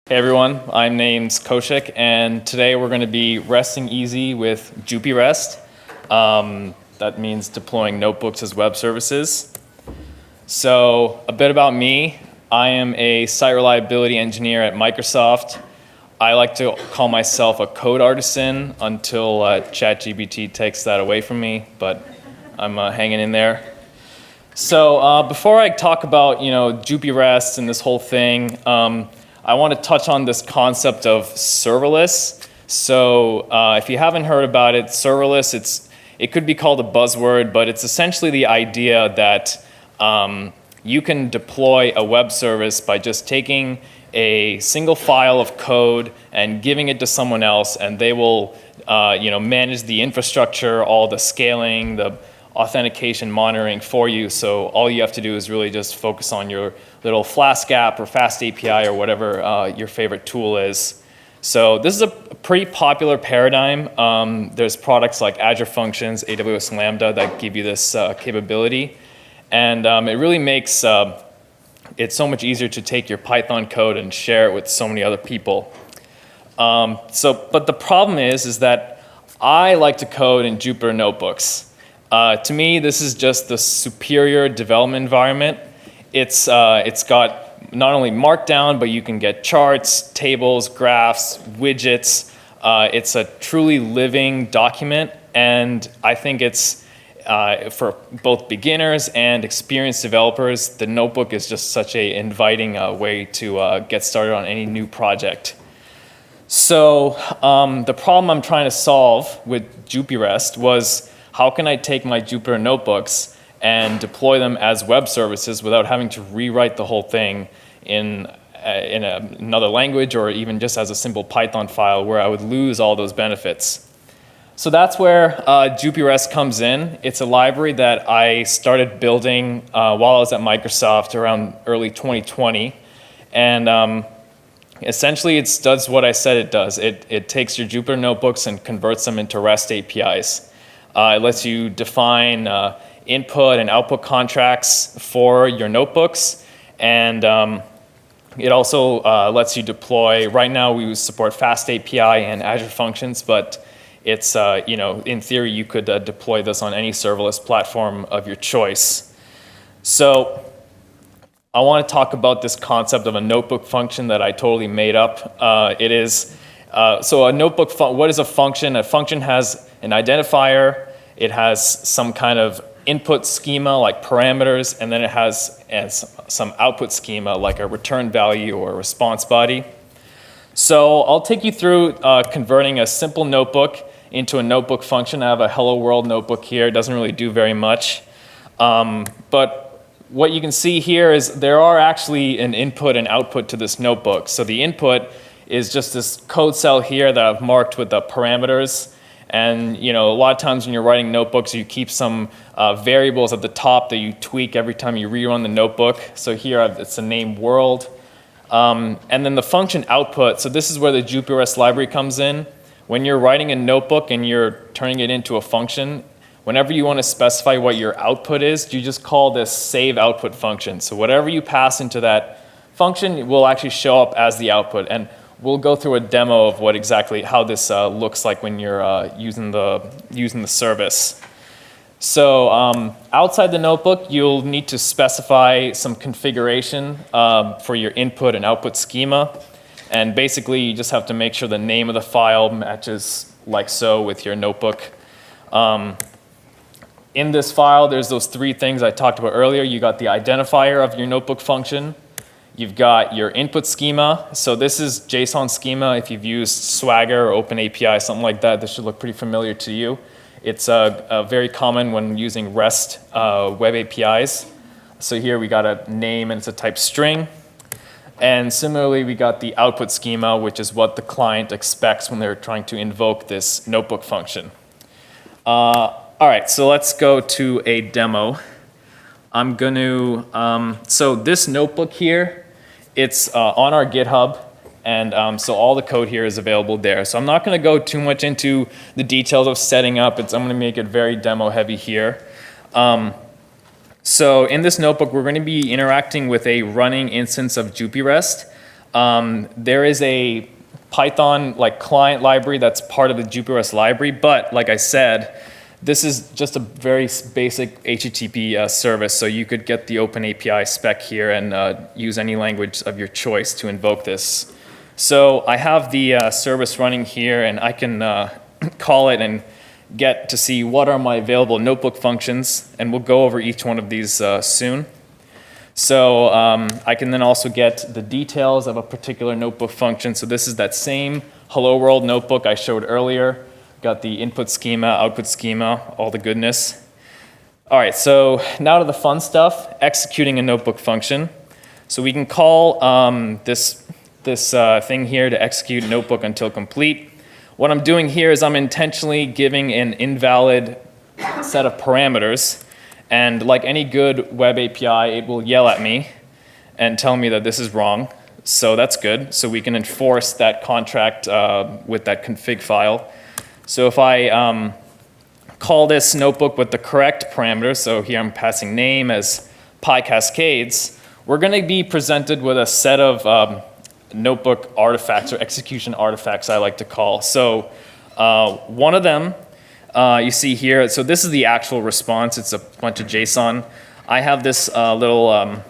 Hey everyone, I'm named Koushik, and today we're going to be resting easy with Jupyrest. That means deploying notebooks as web services. So a bit about me. I am a site reliability engineer at Microsoft. I like to call myself a code artisan until ChatGPT takes that away from me, but I'm hanging in there. So before I talk about Jupyrest and this whole thing, I want to touch on this concept of serverless. So if you haven't heard about it, serverless, it could be called a buzzword, but it's essentially the idea that you can deploy a web service by just taking a single file of code and giving it to someone else, and they will manage the infrastructure, all the scaling, the authentication monitoring for you. So all you have to do is really just focus on your little Flask app or Fast API or whatever your favorite tool is. So this is a pretty popular paradigm. There's products like Azure Functions, AWS Lambda that give you this capability. And it really makes it so much easier to take your Python code and share it with so many other people. But the problem is that I like to code in Jupyter notebooks. To me, this is just the superior development environment. It's got not only Markdown, but you can get charts, tables, graphs, widgets. It's a truly living document, and I think it's for both beginners and experienced developers, the notebook is just such an inviting way to get started on any new project. So the problem I'm trying to solve with Jupyrest was, how can I take my Jupyter notebooks and deploy them as web services without having to rewrite the whole thing in another language or even just as a simple Python file where I would lose all those benefits? So that's where Jupyrest comes in. It's a library that I started building while I was at Microsoft around early 2020. And essentially it does what I said it does. It takes your Jupyter notebooks and converts them into REST APIs. It lets you define input and output contracts for your notebooks, and it also lets you deploy. Right now we support Fast API and Azure Functions, but it's in theory you could deploy this on any serverless platform of your choice. So I want to talk about this concept of a notebook function that I totally made up. So a notebook, what is a function? A function has an identifier, it has some kind of input schema like parameters, and then it has some output schema like a return value or a response body. So I'll take you through converting a simple notebook into a notebook function. I have a hello world notebook here. It doesn't really do very much. But what you can see here is there are actually an input and output to this notebook. So the input is just this code cell here that I've marked with the parameters. And a lot of times when you're writing notebooks, you keep some variables at the top that you tweak every time you rerun the notebook. So here it's the name world. And then the function output, so this is where the Jupyrest library comes in. When you're writing a notebook and you're turning it into a function, whenever you want to specify what your output is, you just call this save output function. So whatever you pass into that function will actually show up as the output. And we'll go through a demo of how this looks like when you're using the service. So outside the notebook, you'll need to specify some configuration for your input and output schema. And basically, you just have to make sure the name of the file matches like so with your notebook. In this file, there's those three things I talked about earlier. You got the identifier of your notebook function. You've got your input schema. So this is JSON schema. If you've used Swagger or OpenAPI, something like that, this should look pretty familiar to you. It's very common when using REST web APIs. So here we got a name and it's a type string. And similarly, we got the output schema, which is what the client expects when they're trying to invoke this notebook function. All right, so let's go to a demo. I'm going to, so this notebook here, it's on our GitHub, and so all the code here is available there. So I'm not going to go too much into the details of setting up. I'm going to make it very demo heavy here. So in this notebook, we're going to be interacting with a running instance of Jupyrest. There is a Python client library that's part of the Jupyrest library, but like I said, this is just a very basic HTTP service, so you could get the OpenAPI spec here and use any language of your choice to invoke this. So I have the service running here, and I can call it and get to see what are my available notebook functions, and we'll go over each one of these soon. So I can then also get the details of a particular notebook function. So this is that same Hello World notebook I showed earlier. Got the input schema, output schema, all the goodness. All right, so now to the fun stuff, executing a notebook function. So we can call this thing here to execute notebook until complete. What I'm doing here is I'm intentionally giving an invalid set of parameters. And like any good web API, it will yell at me and tell me that this is wrong. So that's good. So we can enforce that contract with that config file. So if I call this notebook with the correct parameters, so here I'm passing name as PyCascades, we're going to be presented with a set of notebook artifacts or execution artifacts I like to call. So one of them you see here, so this is the actual response. It's a bunch of JSON. I have this little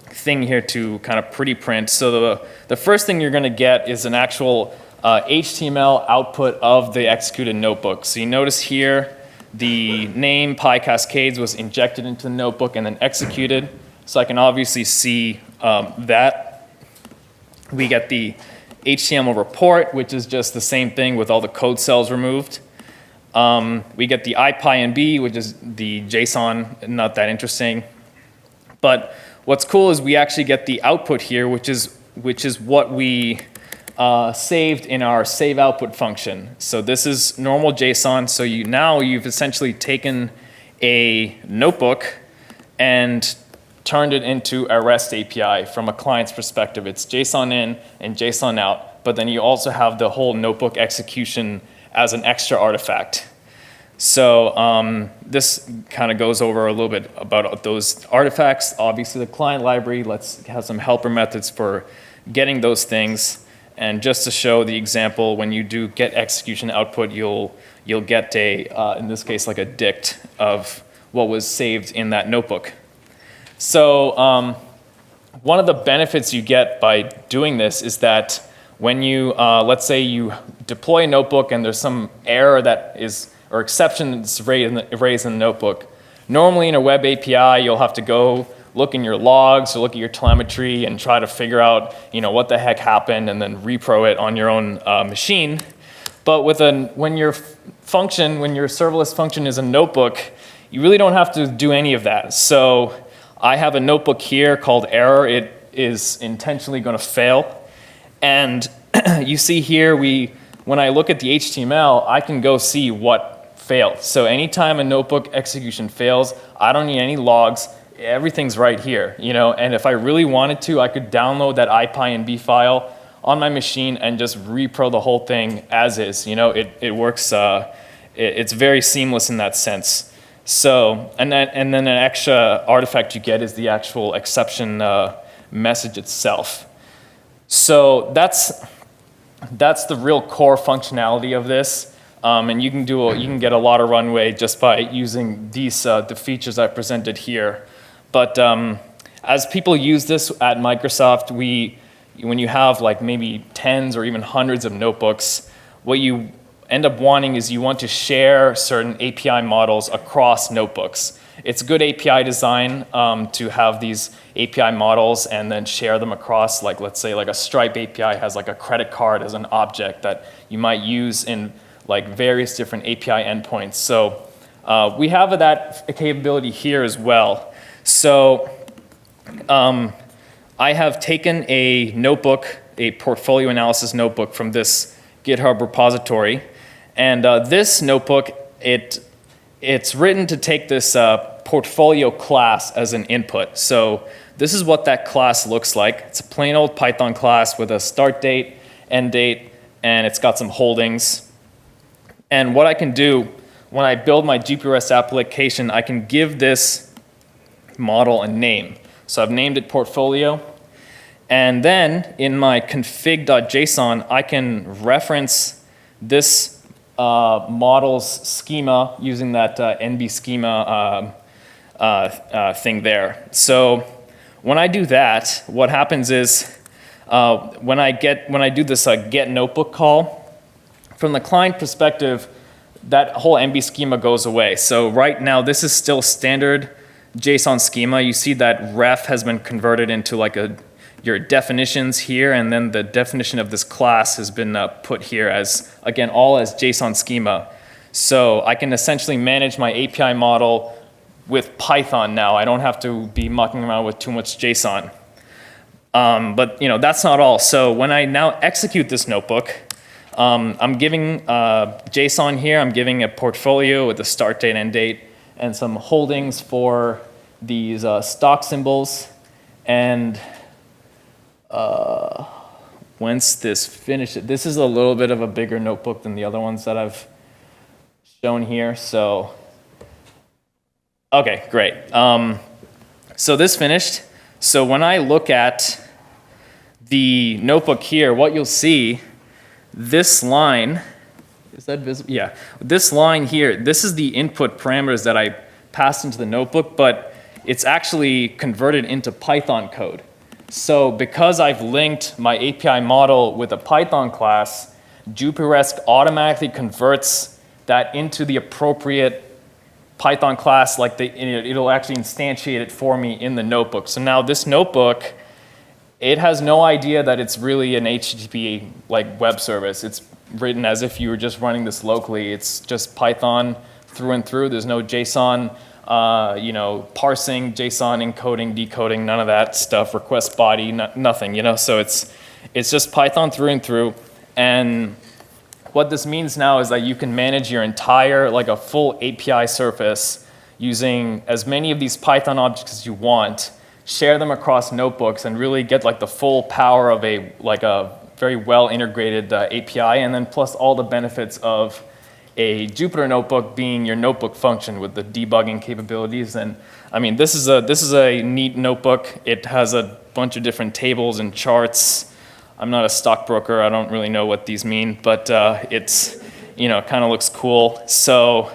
thing here to kind of pretty print. So the first thing you're going to get is an actual HTML output of the executed notebook. So you notice here the name PyCascades was injected into the notebook and then executed. So I can obviously see that. We get the HTML report, which is just the same thing with all the code cells removed. We get the IPyNB, which is the JSON, not that interesting. But what's cool is we actually get the output here, which is what we saved in our save output function. So this is normal JSON. So now you've essentially taken a notebook and turned it into a REST API from a client's perspective. It's JSON in and JSON out, but then you also have the whole notebook execution as an extra artifact. So this kind of goes over a little bit about those artifacts. Obviously the client library, let's have some helper methods for getting those things. And just to show the example, when you do get execution output, you'll get in this case, like a dict of what was saved in that notebook. So one of the benefits you get by doing this is that when you, let's say you deploy a notebook and there's some error that is, or exception that's raised in the notebook, normally in a web API, you'll have to go look in your logs or look at your telemetry and try to figure out, what the heck happened and then repro it on your own machine. But when your serverless function is a notebook, you really don't have to do any of that. So I have a notebook here called error. It is intentionally going to fail. And you see here, when I look at the HTML, I can go see what failed. So anytime a notebook execution fails, I don't need any logs. Everything's right here, and if I really wanted to, I could download that IPyNB file on my machine and just repro the whole thing as is. It works, it's very seamless in that sense. So, and then an extra artifact you get is the actual exception message itself. So that's the real core functionality of this. And you can get a lot of runway just by using the features I presented here. But as people use this at Microsoft, when you have maybe tens or even hundreds of notebooks, what you end up wanting is you want to share certain API models across notebooks. It's good API design to have these API models and then share them across, let's say a Stripe API has a credit card as an object that you might use in various different API endpoints. So we have that capability here as well. So I have taken a notebook, a portfolio analysis notebook from this GitHub repository. And this notebook, it's written to take this portfolio class as an input. So this is what that class looks like. It's a plain old Python class with a start date, end date, and it's got some holdings. And what I can do when I build my Jupyrest application, I can give this model a name. So I've named it portfolio. And then in my config.json, I can reference this model's schema using that NB schema thing there. So when I do that, what happens is when I do this get notebook call, from the client perspective, that whole NB schema goes away. So right now, this is still standard JSON schema. You see that ref has been converted into like your definitions here, and then the definition of this class has been put here as, again, all as JSON schema. So I can essentially manage my API model with Python now. I don't have to be mucking around with too much JSON. But that's not all. So when I now execute this notebook, I'm giving JSON here. I'm giving a portfolio with a start date, end date, and some holdings for these stock symbols. And once this finishes, this is a little bit of a bigger notebook than the other ones that I've shown here. So, okay, great. So this finished. So when I look at the notebook here, what you'll see, this line, is that visible? Yeah, this line here, this is the input parameters that I passed into the notebook, but it's actually converted into Python code. So because I've linked my API model with a Python class, Jupyrest automatically converts that into the appropriate Python class, like it'll actually instantiate it for me in the notebook. So now this notebook, it has no idea that it's really an HTTP like web service. It's written as if you were just running this locally. It's just Python through and through. There's no JSON, parsing, JSON encoding, decoding, none of that stuff. Request body, nothing. So it's just Python through and through. And what this means now is that you can manage your entire, like a full API surface using as many of these Python objects as you want, share them across notebooks, and really get like the full power of a very well integrated API, and then plus all the benefits of a Jupyter notebook being your notebook function with the debugging capabilities. And I mean, this is a neat notebook. It has a bunch of different tables and charts. I'm not a stockbroker. I don't really know what these mean, but it's, kind of looks cool. So,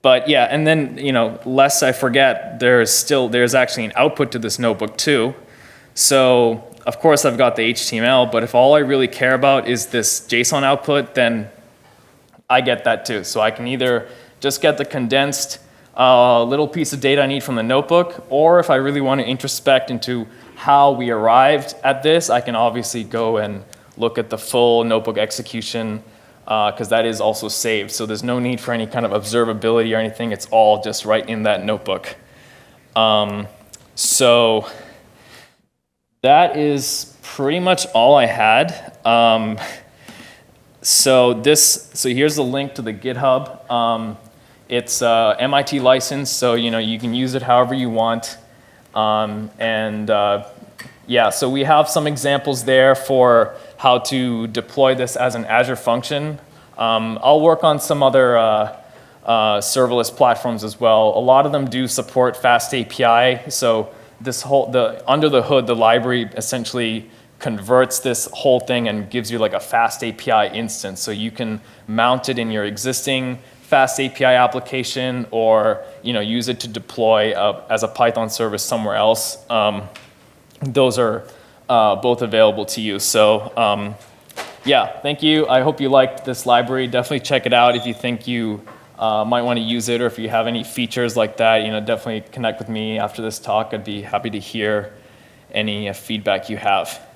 but yeah, and then, lest I forget, there's actually an output to this notebook too. So, of course, I've got the HTML, but if all I really care about is this JSON output, then I get that too. So I can either just get the condensed little piece of data I need from the notebook, or if I really want to introspect into how we arrived at this, I can obviously go and look at the full notebook execution, because that is also saved. So there's no need for any kind of observability or anything. It's all just right in that notebook. So that is pretty much all I had. So here's the link to the GitHub. It's MIT licensed, so you can use it however you want. Yeah, so we have some examples there for how to deploy this as an Azure function. I'll work on some other serverless platforms as well. A lot of them do support fast API, so under the hood, the library essentially converts this whole thing and gives you like a fast API instance. So you can mount it in your existing fast API application, or use it to deploy as a Python service somewhere else. Those are both available to you. So yeah, thank you. I hope you liked this library. Definitely check it out if you think you might want to use it, or if you have any features like that. Definitely connect with me after this talk. I'd be happy to hear any feedback you have.